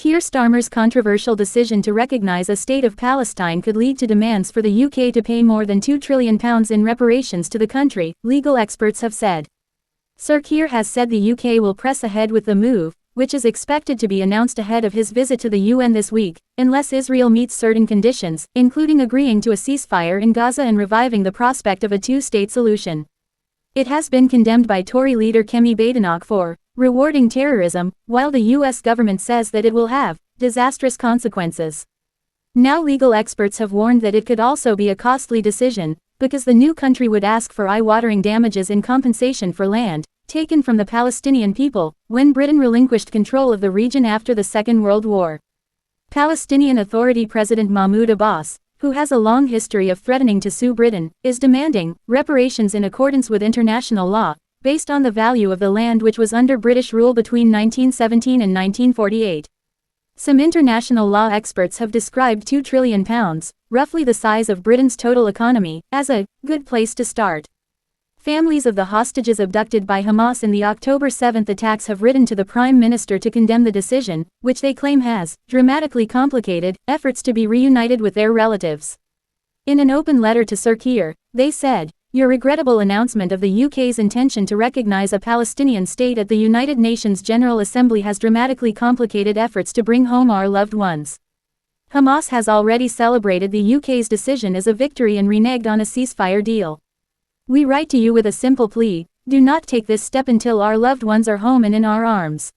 Keir Starmer's controversial decision to recognize a state of Palestine could lead to demands for the UK to pay more than £2 trillion in reparations to the country, legal experts have said. Sir Keir has said the UK will press ahead with the move, which is expected to be announced ahead of his visit to the UN this week, unless Israel meets certain conditions, including agreeing to a ceasefire in Gaza and reviving the prospect of a two-state solution. It has been condemned by Tory leader Kemi Badenoch for rewarding terrorism, while the US government says that it will have disastrous consequences. Now legal experts have warned that it could also be a costly decision, because the new country would ask for eye-watering damages in compensation for land taken from the Palestinian people when Britain relinquished control of the region after the Second World War. Palestinian Authority President Mahmoud Abbas, who has a long history of threatening to sue Britain, is demanding reparations in accordance with international law, based on the value of the land which was under British rule between 1917 and 1948. Some international law experts have described £2 trillion, roughly the size of Britain's total economy, as a good place to start. Families of the hostages abducted by Hamas in the October 7 attacks have written to the Prime Minister to condemn the decision, which they claim has dramatically complicated efforts to be reunited with their relatives. In an open letter to Sir Keir, they said, "Your regrettable announcement of the UK's intention to recognize a Palestinian state at the United Nations General Assembly has dramatically complicated efforts to bring home our loved ones. Hamas has already celebrated the UK's decision as a victory and reneged on a ceasefire deal. We write to you with a simple plea: do not take this step until our loved ones are home and in our arms."